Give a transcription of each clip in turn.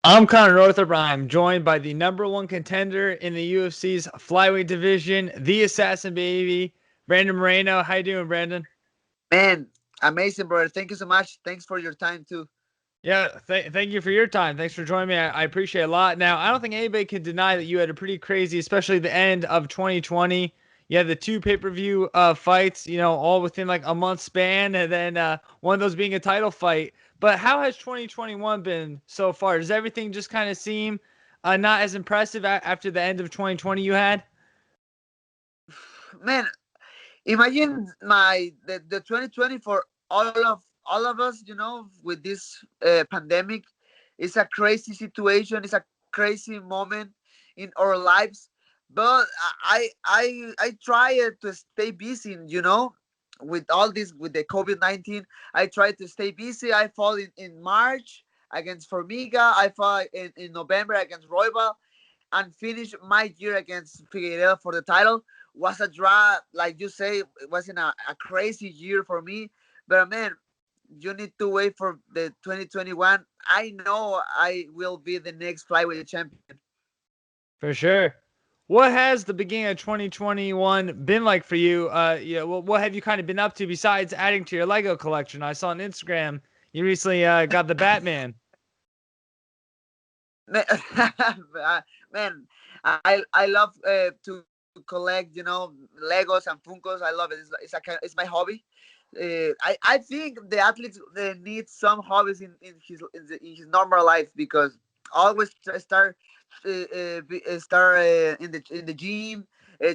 I'm Connor Northrup. I'm joined by the #1 contender in the UFC's flyweight division, the assassin baby, Brandon Moreno. How you doing, Brandon? Man, amazing, brother. Thank you so much. Thanks for your time too. Yeah, thank you for your time. Thanks for joining me. I appreciate it a lot. Now, I don't think anybody can deny that you had a pretty crazy, especially the end of 2020. You had the two pay-per-view fights, all within like a month span, and then one of those being a title fight. But how has 2021 been so far? Does everything just kind of seem not as impressive after the end of 2020 you had? Man, imagine the 2020 for all of us, with this pandemic. It's a crazy situation. It's a crazy moment in our lives. But I try to stay busy, with all this with the COVID-19. I try to stay busy. I fought in March against Formiga. I fought in November against Roybal and finish my year against Figueiredo for the title. Was a draw, like you say, it wasn't a crazy year for me. But man, you need to wait for the 2021. I know I will be the next flyweight champion. For sure. What has the beginning of 2021 been like for you? What have you kind of been up to besides adding to your Lego collection? I saw on Instagram you recently got the Batman. Man, man, I love to collect, Legos and Funkos. I love it. It's my hobby. I think the athletes they need some hobbies in his normal life because always start in the gym,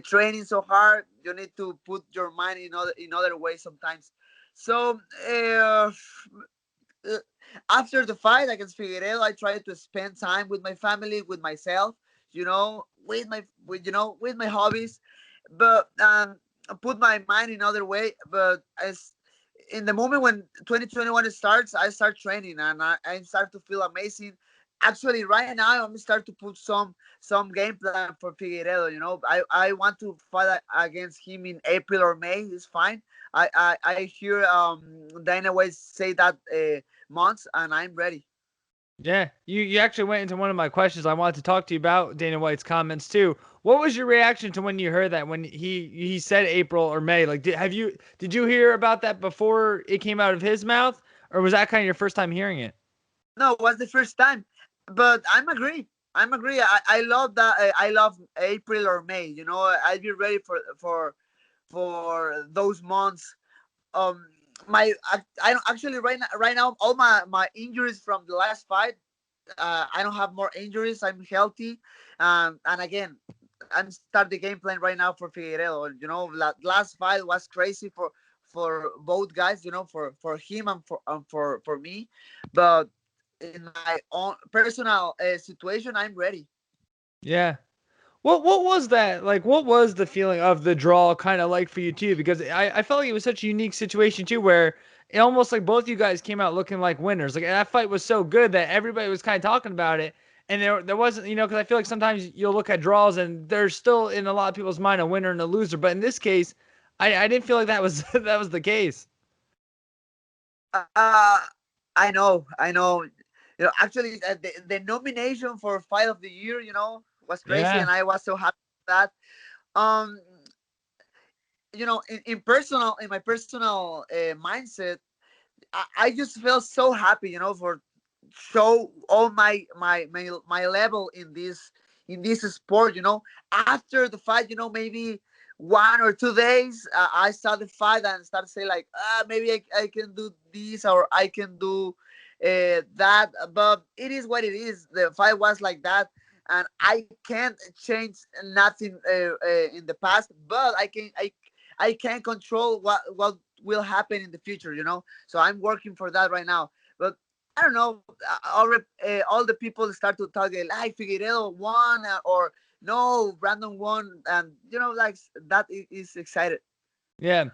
training so hard. You need to put your mind in other ways sometimes. So uh, after the fight against Figueiredo, I tried to spend time with my family, with myself, with my hobbies, but put my mind in other way. But as in the moment when 2021 starts, I start training and I start to feel amazing. Actually, right now I'm start to put some game plan for Figueiredo. I want to fight against him in April or May. It's fine. I hear Dana White say that months, and I'm ready. Yeah, you actually went into one of my questions. I wanted to talk to you about Dana White's comments too. What was your reaction to when you heard that when he said April or May? Like, did you hear about that before it came out of his mouth, or was that kind of your first time hearing it? No, it was the first time, but I'm agree. I love that. I love April or May. I'll be ready for those months. Um, I don't actually right now all my injuries from the last fight. I don't have more injuries. I'm healthy, and again, I'm start the game plan right now for Figueiredo. Last fight was crazy for both guys. For him and for me, but in my own personal situation, I'm ready. Yeah. What was that like? What was the feeling of the draw kind of like for you too? Because I felt like it was such a unique situation too, where it almost like both you guys came out looking like winners. Like that fight was so good that everybody was kind of talking about it, and there wasn't because I feel like sometimes you'll look at draws and there's still in a lot of people's mind a winner and a loser, but in this case, I didn't feel like that was that was the case. Uh, I know. Actually, the nomination for Fight of the Year, was crazy, Yeah. and I was so happy with that. Um, in my personal mindset, I just felt so happy, for show all my level in this sport. After the fight, maybe 1 or 2 days, I saw the fight and started to say like, maybe I can do this or I can do that. But it is what it is. The fight was like that, and I can't change nothing in the past, but I can control what will happen in the future. So I'm working for that right now. But I don't know. All the people start to talk like Figueiredo won, or no, Brandon won, and like that is excited. Yeah.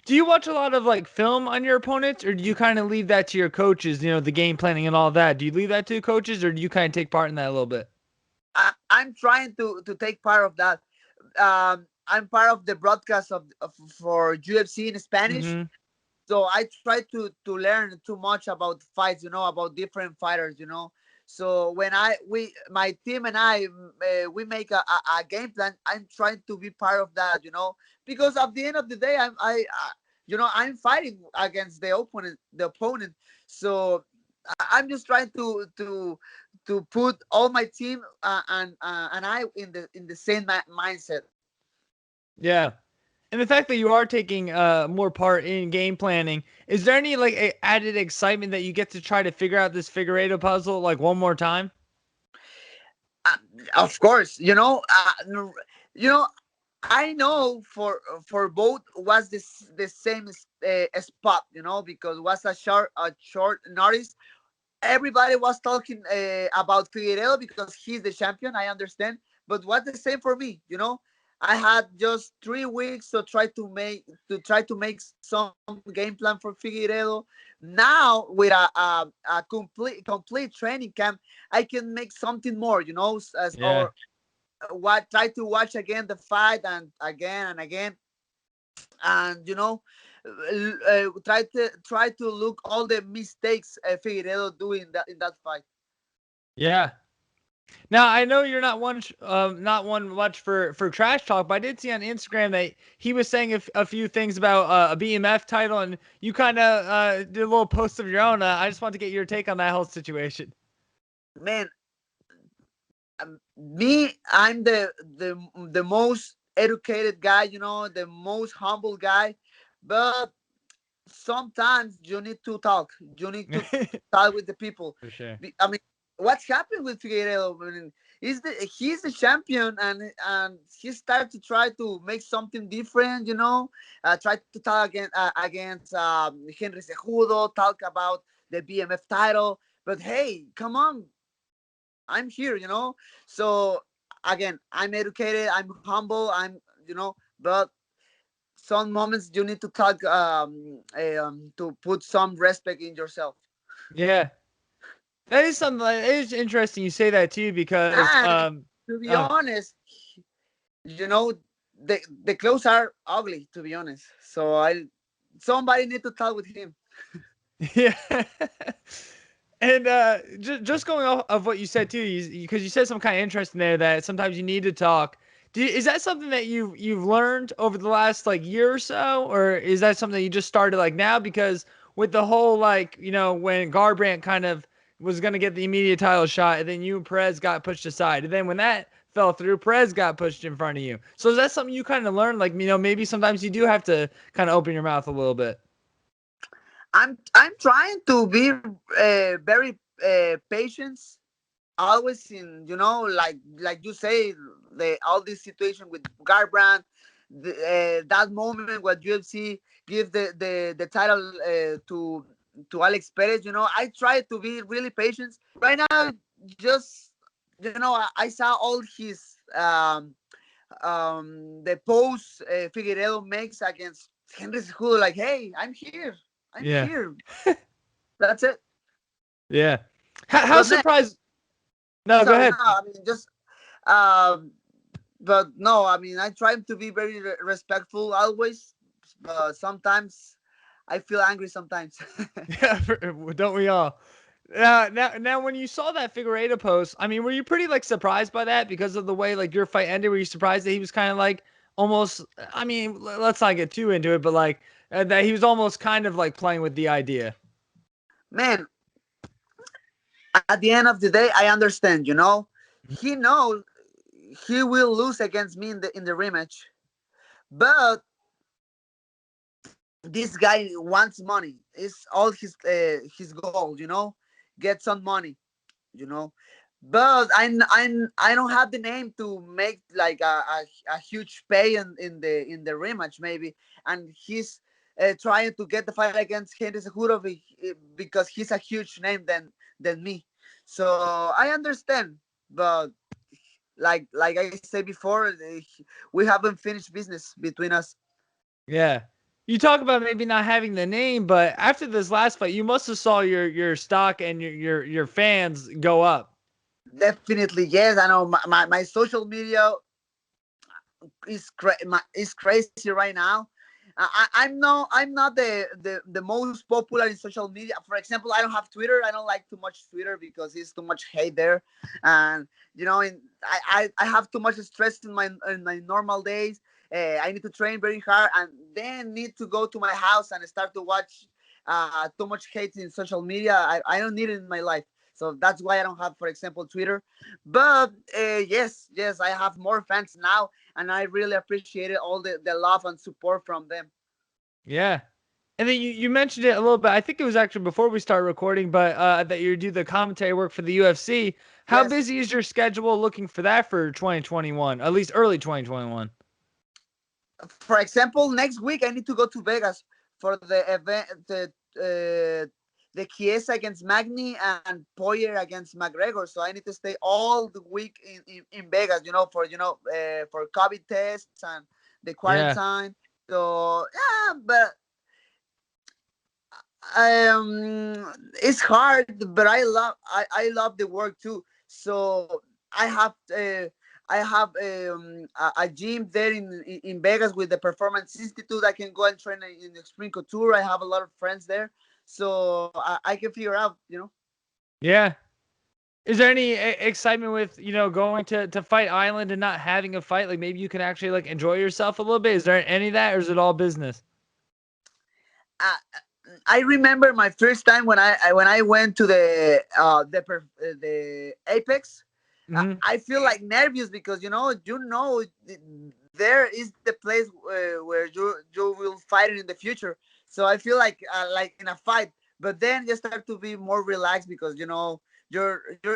Do you watch a lot of like film on your opponents, or do you kind of leave that to your coaches? The game planning and all that. Do you leave that to coaches, or do you kind of take part in that a little bit? I'm trying to take part of that. I'm part of the broadcast for UFC in Spanish. Mm-hmm. So I try to learn too much about fights, about different fighters. So when my team and I, we make a game plan, I'm trying to be part of that, because at the end of the day, I'm fighting against the opponent. So I'm just trying to put all my team and I in the same mindset. Yeah. And the fact that you are taking more part in game planning, is there any like added excitement that you get to try to figure out this Figueiredo puzzle like one more time? Uh, of course, you know, I know for both was the same spot, because was a short notice. Everybody was talking about Figueiredo because he's the champion. I understand, but what the same for me? I had just 3 weeks to try to make some game plan for Figueiredo. Now with a complete training camp, I can make something more. Yeah. Or what try to watch again the fight and again and again, and try to look all the mistakes Figueiredo do in that fight. Yeah. Now I know you're not one much for trash talk, but I did see on Instagram that he was saying a few things about a BMF title, and you kind of did a little post of your own. I just want to get your take on that whole situation. Man, me, I'm the most educated guy, the most humble guy, but sometimes you need to talk. You need to talk with the people. For sure. I mean, what's happened with Figueiredo? I mean, he's the champion, and he started to try to make something different. Try to talk against Henry Cejudo, talk about the BMF title. But hey, come on, I'm here. So again, I'm educated, I'm humble, but some moments you need to talk to put some respect in yourself. Yeah. That is something. It is interesting you say that too because And to be oh honest, you know the clothes are ugly, to be honest. So I somebody need to talk with him. yeah. And just going off of what you said too, because you said some kind of interesting there that sometimes you need to talk. Is that something that you've learned over the last like year or so, or is that something that you just started like now? Because with the whole like when Garbrandt kind of was gonna get the immediate title shot, and then you and Perez got pushed aside, and then when that fell through, Perez got pushed in front of you. So is that something you kind of learned? Like maybe sometimes you do have to kind of open your mouth a little bit. I'm trying to be very patient, always in like you say, the all this situation with Garbrandt, that moment when UFC give the title to Alex Perez. I try to be really patient right now. Just I saw all his the post Figueiredo makes against Henry Cejudo, like, hey, I'm Yeah, here, that's it. yeah. How But man, surprised? No, go sorry, no, ahead. I mean, just um but no, I mean, I try to be very respectful always, but sometimes I feel angry sometimes. Yeah, don't we all? Now, when you saw that Figueiredo post, I mean, were you pretty like surprised by that because of the way like your fight ended? Were you surprised that he was kind of like almost? I mean, let's not get too into it, but like that he was almost kind of like playing with the idea. Man, at the end of the day, I understand. He knows he will lose against me in the rematch, but this guy wants money. It's all his goal. Get some money. you know but I don't have the name to make like a huge pay in the rematch, maybe. And he's trying to get the fight against Henry Cejudo because he's a huge name than me. So I understand, but like I said before, we haven't finished business between us. Yeah. You talk about maybe not having the name, but after this last fight, you must have saw your stock and your fans go up. Definitely, yes. I know my social media is crazy right now. I'm not the most popular in social media. For example, I don't have Twitter. I don't like too much Twitter because it's too much hate there, and I have too much stress in my normal days. I need to train very hard, and then need to go to my house and start to watch too much hate in social media. I don't need it in my life. So that's why I don't have, for example, Twitter. But yes, I have more fans now, and I really appreciated all the love and support from them. Yeah. And then you mentioned it a little bit. I think it was actually before we started recording, but that you do the commentary work for the UFC. How Yes. busy is your schedule looking for that for 2021? At least early 2021. For example, next week I need to go to Vegas for the event, the Chiesa against Magny and Poirier against McGregor. So I need to stay all the week in Vegas, for COVID tests and the Yeah. quarantine. So yeah, but it's hard, but I love the work too. So I have a gym there in Vegas with the Performance Institute. I can go and train in the Spring Couture. I have a lot of friends there, so I can figure out. Yeah. Is there any excitement with, going to Fight Island and not having a fight? Like maybe you can actually like enjoy yourself a little bit. Is there any of that, or is it all business? Uh, I remember my first time when I went to the Apex. Hmm. I feel like nervous because there is the place where you will fight in the future. So I feel like in a fight, but then you start to be more relaxed because you're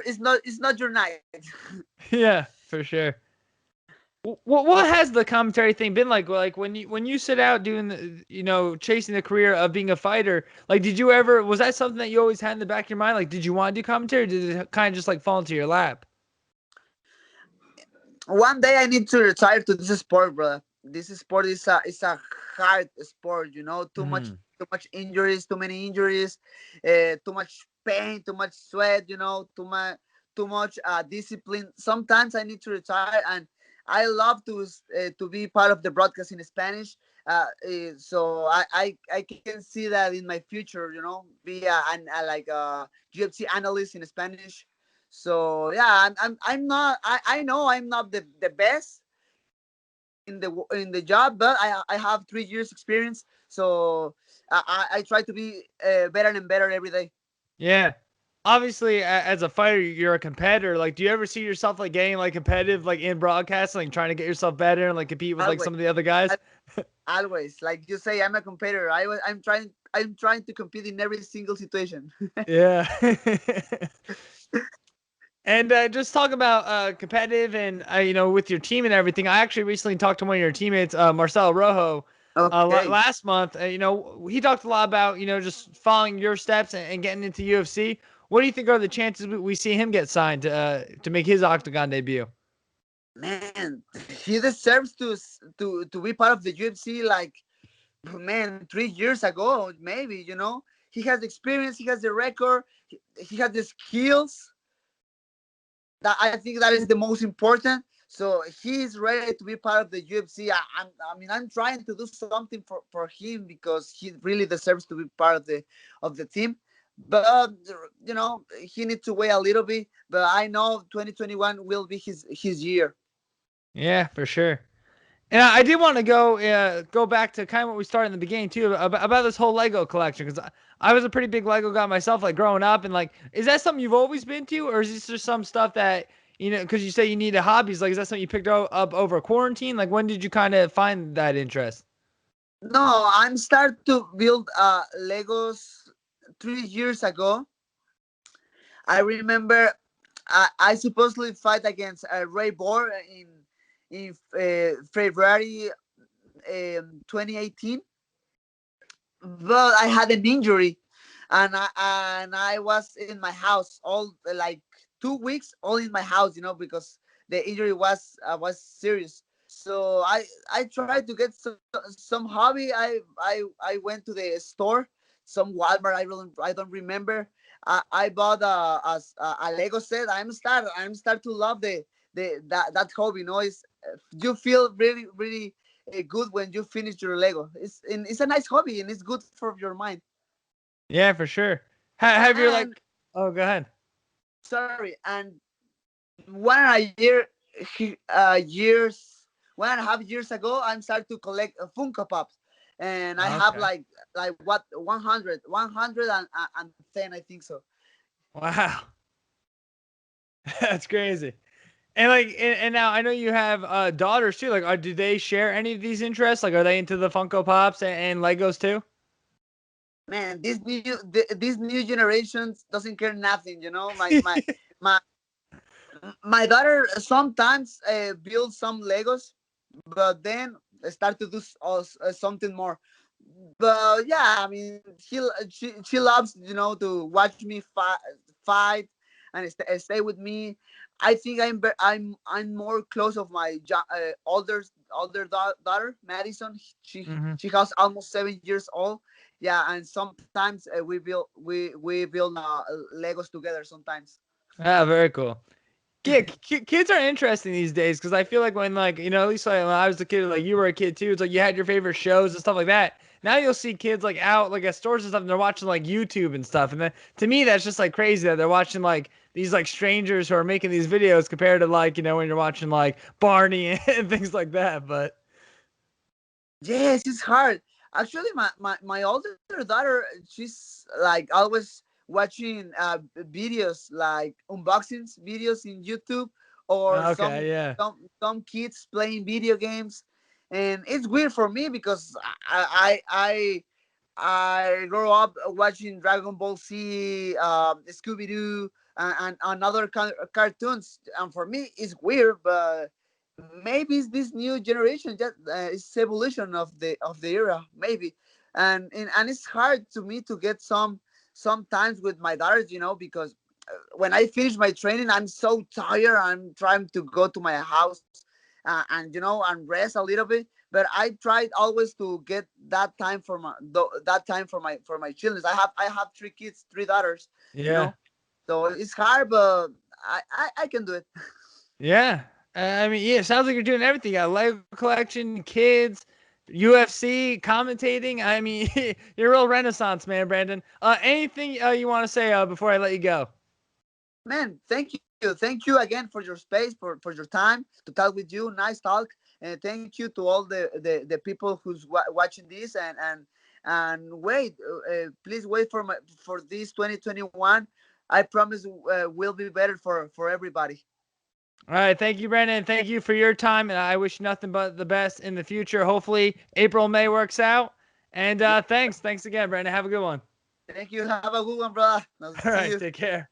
it's not your night. Yeah, for sure. What has the commentary thing been like? Like when you sit out doing chasing the career of being a fighter, like did you ever, was that something that you always had in the back of your mind? Like did you want to do commentary, or did it kind of just like fall into your lap? One day I need to retire to this sport, brother. This sport is a hard sport. Too much Hmm. too much injuries, too many injuries, too much pain, too much sweat. Too much discipline. Sometimes I need to retire, and I love to be part of the broadcast in Spanish. So I can see that in my future. Be like a UFC analyst in Spanish. So yeah, I'm not. I know I'm not the best in the job, but I have 3 years experience. So I try to be better and better every day. Yeah. Obviously, as a fighter, you're a competitor. Like, do you ever see yourself like getting like competitive, like in broadcasting, like trying to get yourself better and like compete with like Always, some of the other guys? always. Like you say, I'm a competitor. I'm trying to compete in every single situation. Yeah. And just talk about competitive and with your team and everything. I actually recently talked to one of your teammates, Marcel Rojo, Okay. last month. He talked a lot about just following your steps and getting into UFC. What do you think are the chances we see him get signed to make his octagon debut? Man, he deserves to be part of the UFC. Like, man, 3 years ago, maybe. He has experience. He has the record. He has the skills. That I think that is the most important. So he's ready to be part of the UFC. I mean, I'm trying to do something for him because he really deserves to be part of the team. But he needs to wait a little bit. But I know 2021 will be his year. Yeah, for sure. And I did want to go back to kind of what we started in the beginning too about this whole Lego collection, because I was a pretty big Lego guy myself, like growing up, and like, is that something you've always been to, or is this just some stuff that because you say you need a hobbies, like is that something you picked up over quarantine? Like when did you kind of find that interest? No, I'm start to build Legos 3 years ago. I remember I supposedly fight against Ray Bohr in February 2018, but I had an injury, and I was in my house all like 2 weeks, all in my house, because the injury was serious. So I tried to get some hobby. I went to the store, some Walmart. I don't remember. I bought a Lego set. I'm start to love the that hobby. Is you feel really really. good when you finish your Lego. It's a nice hobby and it's good for your mind. Yeah, for sure. Have you And like? Oh, go ahead. sorry, and 1 year, years, 1.5 years ago, I started to collect Funko Pops, and I have Okay. like what 110, I think so. Wow, that's crazy. And like, and now I know you have daughters too. Like, do they share any of these interests? Like, are they into the Funko Pops and Legos too? Man, this new generations doesn't care nothing. My my daughter sometimes builds some Legos, but then start to do something more. But yeah, I mean, she loves to watch me fight and stay with me. I think I'm more close of my daughter Madison. Hmm. She has almost 7 years old. Yeah, and sometimes we build Legos together sometimes. Ah, very cool. Yeah, kids are interesting these days because I feel like when like at least like when I was a kid, like you were a kid too. It's like you had your favorite shows and stuff like that. Now you'll see kids like out like at stores and stuff, and they're watching like YouTube and stuff. And then to me, that's just like crazy that they're watching like these like strangers who are making these videos compared to like when you're watching like Barney and things like that. But Yes, it's hard. Actually, my older daughter, she's like always watching videos like unboxings videos in YouTube, or okay, yeah, some kids playing video games, and it's weird for me because I grew up watching Dragon Ball Z, Scooby Doo, and other cartoons, and for me it's weird, but maybe it's this new generation just it's evolution of the era, maybe. And it's hard to me to get sometimes with my daughters, because when I finish my training, I'm so tired. I'm trying to go to my house, and and rest a little bit. But I tried always to get that time for that time for my children. I have 3 kids, 3 daughters, you yeah. know. So it's hard, but I can do it. Yeah. I mean, yeah, it sounds like you're doing everything. You got a Lego collection, kids, UFC, commentating. I mean, you're a real renaissance man, Brandon. Anything you want to say before I let you go? Man, thank you again for your space, for your time to talk with you. Nice talk, and thank you to all the people who's watching this. And wait, please wait for this 2021. I promise will be better for everybody. All right. Thank you, Brandon. Thank you for your time. And I wish you nothing but the best in the future. Hopefully, April, May works out. And Yeah, thanks. Thanks again, Brandon. Have a good one. thank you. Have a good one, brother. I'll All see right. you. Take care.